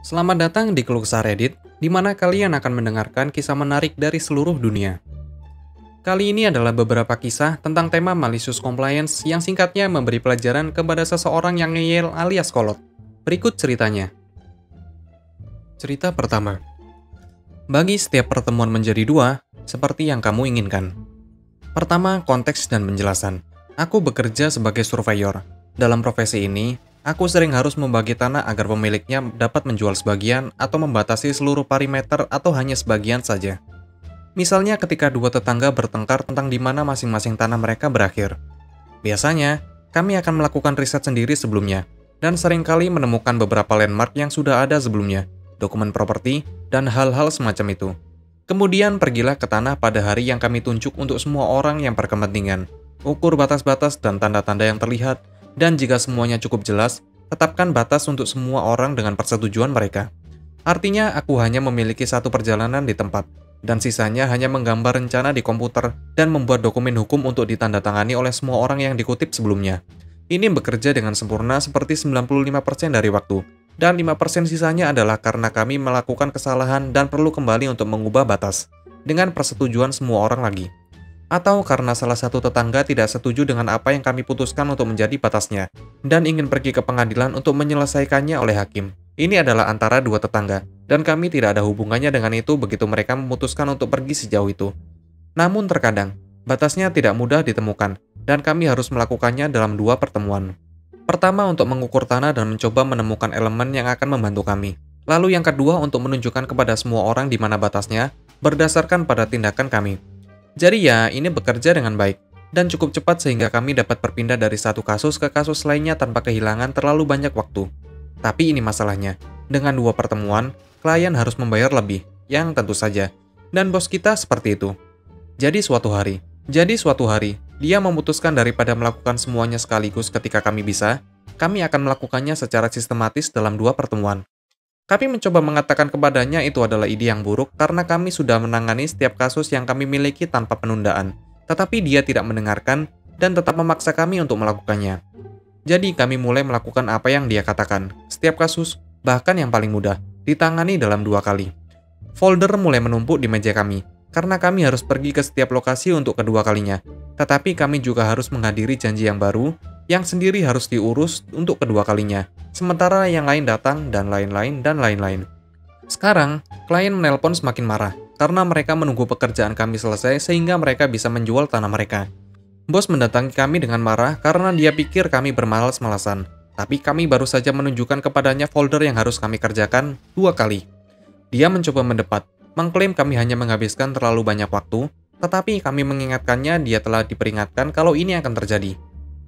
Selamat datang di Keluh Kesah Reddit, di mana kalian akan mendengarkan kisah menarik dari seluruh dunia. Kali ini adalah beberapa kisah tentang tema malicious compliance yang singkatnya memberi pelajaran kepada seseorang yang ngeyel alias kolot. Berikut ceritanya. Cerita pertama. Bagi setiap pertemuan menjadi dua, seperti yang kamu inginkan. Pertama, konteks dan penjelasan. Aku bekerja sebagai surveyor. Dalam profesi ini, aku sering harus membagi tanah agar pemiliknya dapat menjual sebagian atau membatasi seluruh perimeter atau hanya sebagian saja. Misalnya ketika dua tetangga bertengkar tentang di mana masing-masing tanah mereka berakhir. Biasanya, kami akan melakukan riset sendiri sebelumnya, dan seringkali menemukan beberapa landmark yang sudah ada sebelumnya, dokumen properti, dan hal-hal semacam itu. Kemudian pergilah ke tanah pada hari yang kami tunjuk untuk semua orang yang berkepentingan. Ukur batas-batas dan tanda-tanda yang terlihat, dan jika semuanya cukup jelas, tetapkan batas untuk semua orang dengan persetujuan mereka. Artinya, aku hanya memiliki satu perjalanan di tempat, dan sisanya hanya menggambar rencana di komputer dan membuat dokumen hukum untuk ditandatangani oleh semua orang yang dikutip sebelumnya. Ini bekerja dengan sempurna seperti 95% dari waktu, dan 5% sisanya adalah karena kami melakukan kesalahan dan perlu kembali untuk mengubah batas, dengan persetujuan semua orang lagi. Atau karena salah satu tetangga tidak setuju dengan apa yang kami putuskan untuk menjadi batasnya, dan ingin pergi ke pengadilan untuk menyelesaikannya oleh hakim. Ini adalah antara dua tetangga, dan kami tidak ada hubungannya dengan itu begitu mereka memutuskan untuk pergi sejauh itu. Namun terkadang, batasnya tidak mudah ditemukan, dan kami harus melakukannya dalam dua pertemuan. Pertama untuk mengukur tanah dan mencoba menemukan elemen yang akan membantu kami. Lalu yang kedua untuk menunjukkan kepada semua orang di mana batasnya, berdasarkan pada tindakan kami. Jadi ya, ini bekerja dengan baik, dan cukup cepat sehingga kami dapat berpindah dari satu kasus ke kasus lainnya tanpa kehilangan terlalu banyak waktu. Tapi ini masalahnya, dengan dua pertemuan, klien harus membayar lebih, yang tentu saja, dan bos kita seperti itu. Jadi suatu hari, dia memutuskan daripada melakukan semuanya sekaligus ketika kami bisa, kami akan melakukannya secara sistematis dalam dua pertemuan. Kami mencoba mengatakan kepadanya itu adalah ide yang buruk karena kami sudah menangani setiap kasus yang kami miliki tanpa penundaan, tetapi dia tidak mendengarkan dan tetap memaksa kami untuk melakukannya. Jadi kami mulai melakukan apa yang dia katakan. Setiap kasus, bahkan yang paling mudah, ditangani dalam 2 kali. Folder mulai menumpuk di meja kami, karena kami harus pergi ke setiap lokasi untuk kedua kalinya. Tetapi kami juga harus menghadiri janji yang baru, yang sendiri harus diurus untuk kedua kalinya. Sementara yang lain datang, dan lain-lain, dan lain-lain. Sekarang, klien menelpon semakin marah, karena mereka menunggu pekerjaan kami selesai sehingga mereka bisa menjual tanah mereka. Bos mendatangi kami dengan marah karena dia pikir kami bermalas-malasan. Tapi kami baru saja menunjukkan kepadanya folder yang harus kami kerjakan 2 kali. Dia mencoba mendebat, mengklaim kami hanya menghabiskan terlalu banyak waktu, tetapi kami mengingatkannya dia telah diperingatkan kalau ini akan terjadi.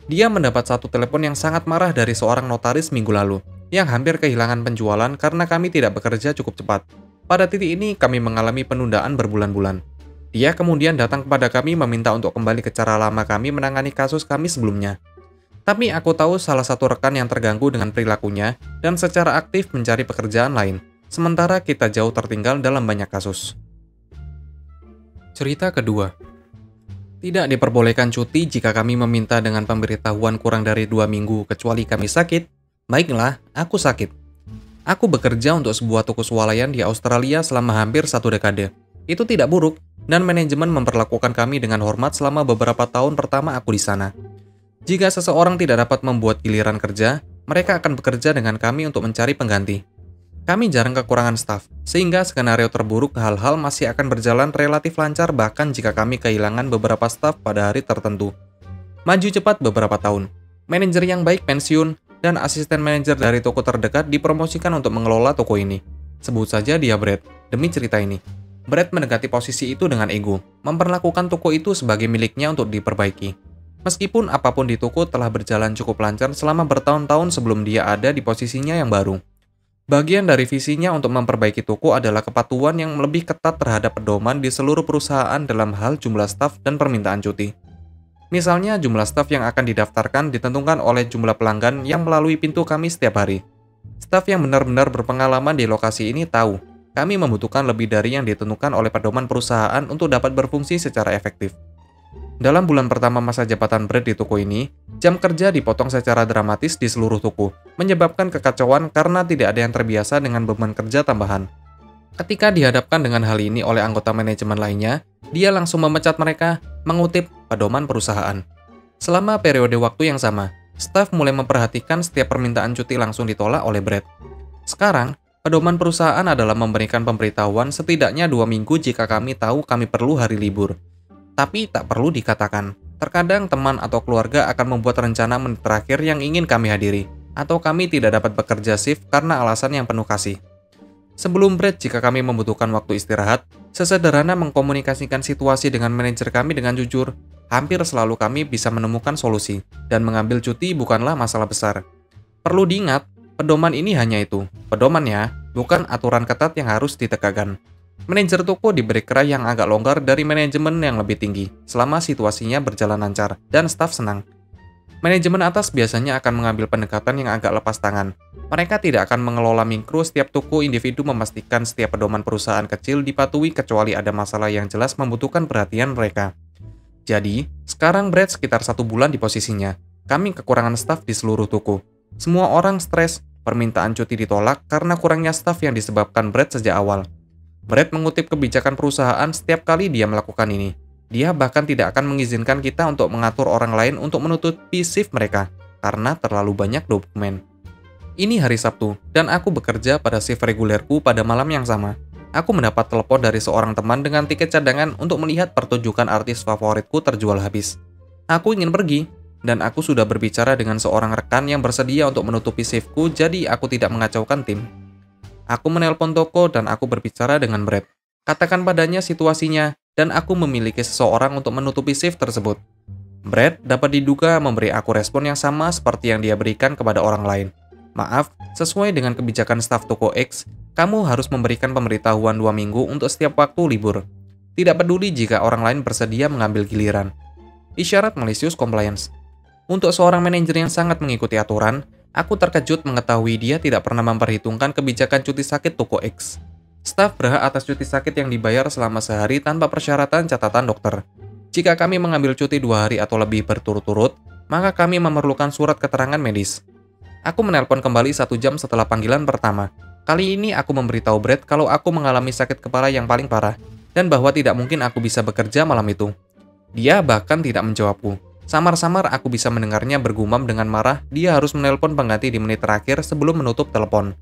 Dia mendapat satu telepon yang sangat marah dari seorang notaris minggu lalu, yang hampir kehilangan penjualan karena kami tidak bekerja cukup cepat. Pada titik ini, kami mengalami penundaan berbulan-bulan. Dia kemudian datang kepada kami meminta untuk kembali ke cara lama kami menangani kasus kami sebelumnya. Tapi aku tahu salah satu rekan yang terganggu dengan perilakunya dan secara aktif mencari pekerjaan lain, sementara kita jauh tertinggal dalam banyak kasus. Cerita kedua. Tidak diperbolehkan cuti jika kami meminta dengan pemberitahuan kurang dari 2 minggu kecuali kami sakit. Baiklah, aku sakit. Aku bekerja untuk sebuah toko swalayan di Australia selama hampir 1 dekade. Itu tidak buruk, dan manajemen memperlakukan kami dengan hormat selama beberapa tahun pertama aku di sana. Jika seseorang tidak dapat membuat giliran kerja, mereka akan bekerja dengan kami untuk mencari pengganti. Kami jarang kekurangan staf, sehingga skenario terburuk hal-hal masih akan berjalan relatif lancar bahkan jika kami kehilangan beberapa staf pada hari tertentu. Maju cepat beberapa tahun. Manajer yang baik pensiun, dan asisten manajer dari toko terdekat dipromosikan untuk mengelola toko ini. Sebut saja dia Brad, demi cerita ini. Brad mendekati posisi itu dengan ego, memperlakukan toko itu sebagai miliknya untuk diperbaiki. Meskipun apapun di toko telah berjalan cukup lancar selama bertahun-tahun sebelum dia ada di posisinya yang baru. Bagian dari visinya untuk memperbaiki toko adalah kepatuhan yang lebih ketat terhadap pedoman di seluruh perusahaan dalam hal jumlah staf dan permintaan cuti. Misalnya, jumlah staf yang akan didaftarkan ditentukan oleh jumlah pelanggan yang melalui pintu kami setiap hari. Staf yang benar-benar berpengalaman di lokasi ini tahu, kami membutuhkan lebih dari yang ditentukan oleh pedoman perusahaan untuk dapat berfungsi secara efektif. Dalam bulan pertama masa jabatan Brad di toko ini, jam kerja dipotong secara dramatis di seluruh toko, menyebabkan kekacauan karena tidak ada yang terbiasa dengan beban kerja tambahan. Ketika dihadapkan dengan hal ini oleh anggota manajemen lainnya, dia langsung memecat mereka, mengutip pedoman perusahaan. Selama periode waktu yang sama, staf mulai memperhatikan setiap permintaan cuti langsung ditolak oleh Brad. Sekarang, pedoman perusahaan adalah memberikan pemberitahuan setidaknya 2 minggu jika kami tahu kami perlu hari libur. Tapi tak perlu dikatakan, terkadang teman atau keluarga akan membuat rencana menit terakhir yang ingin kami hadiri, atau kami tidak dapat bekerja shift karena alasan yang penuh kasih. Sebelum Brad, jika kami membutuhkan waktu istirahat, sesederhana mengkomunikasikan situasi dengan manajer kami dengan jujur, hampir selalu kami bisa menemukan solusi, dan mengambil cuti bukanlah masalah besar. Perlu diingat, pedoman ini hanya itu, pedoman ya, bukan aturan ketat yang harus ditegakkan. Manajer toko diberi kerai yang agak longgar dari manajemen yang lebih tinggi, selama situasinya berjalan lancar, dan staf senang. Manajemen atas biasanya akan mengambil pendekatan yang agak lepas tangan. Mereka tidak akan mengelola mikro setiap toko individu, memastikan setiap pedoman perusahaan kecil dipatuhi kecuali ada masalah yang jelas membutuhkan perhatian mereka. Jadi, sekarang Brad sekitar 1 bulan di posisinya. Kami kekurangan staf di seluruh toko. Semua orang stres, permintaan cuti ditolak karena kurangnya staf yang disebabkan Brad sejak awal. Brad mengutip kebijakan perusahaan setiap kali dia melakukan ini. Dia bahkan tidak akan mengizinkan kita untuk mengatur orang lain untuk menutupi shift mereka, karena terlalu banyak dokumen. Ini hari Sabtu, dan aku bekerja pada shift regulerku pada malam yang sama. Aku mendapat telepon dari seorang teman dengan tiket cadangan untuk melihat pertunjukan artis favoritku terjual habis. Aku ingin pergi, dan aku sudah berbicara dengan seorang rekan yang bersedia untuk menutupi shiftku, jadi aku tidak mengacaukan tim. Aku menelpon toko dan aku berbicara dengan Brad. Katakan padanya situasinya, dan aku memiliki seseorang untuk menutupi shift tersebut. Brad dapat diduga memberi aku respon yang sama seperti yang dia berikan kepada orang lain. Maaf, sesuai dengan kebijakan staf toko X, kamu harus memberikan pemberitahuan 2 minggu untuk setiap waktu libur. Tidak peduli jika orang lain bersedia mengambil giliran. Isyarat malicious compliance. Untuk seorang manajer yang sangat mengikuti aturan, aku terkejut mengetahui dia tidak pernah memperhitungkan kebijakan cuti sakit toko X. Staf berhak atas cuti sakit yang dibayar selama sehari tanpa persyaratan catatan dokter. Jika kami mengambil cuti 2 hari atau lebih berturut-turut, maka kami memerlukan surat keterangan medis. Aku menelpon kembali 1 jam setelah panggilan pertama. Kali ini aku memberitahu Brad kalau aku mengalami sakit kepala yang paling parah, dan bahwa tidak mungkin aku bisa bekerja malam itu. Dia bahkan tidak menjawabku. Samar-samar aku bisa mendengarnya bergumam dengan marah, dia harus menelpon pengganti di menit terakhir sebelum menutup telepon.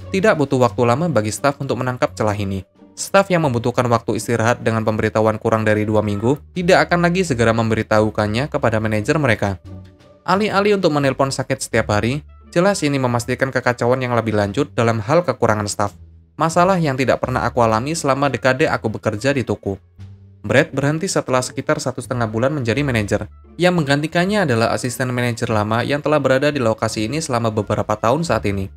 Tidak butuh waktu lama bagi staf untuk menangkap celah ini. Staf yang membutuhkan waktu istirahat dengan pemberitahuan kurang dari 2 minggu tidak akan lagi segera memberitahukannya kepada manajer mereka. Alih-alih untuk menelpon sakit setiap hari, jelas ini memastikan kekacauan yang lebih lanjut dalam hal kekurangan staf. Masalah yang tidak pernah aku alami selama dekade aku bekerja di toko. Brad berhenti setelah sekitar 1,5 bulan menjadi manajer. Yang menggantikannya adalah asisten manajer lama yang telah berada di lokasi ini selama beberapa tahun saat ini.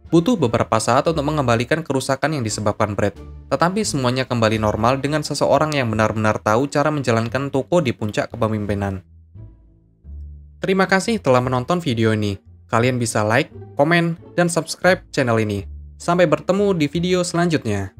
Butuh beberapa saat untuk mengembalikan kerusakan yang disebabkan Brad, tetapi semuanya kembali normal dengan seseorang yang benar-benar tahu cara menjalankan toko di puncak kepemimpinan. Terima kasih telah menonton video ini. Kalian bisa like, komen, dan subscribe channel ini. Sampai bertemu di video selanjutnya.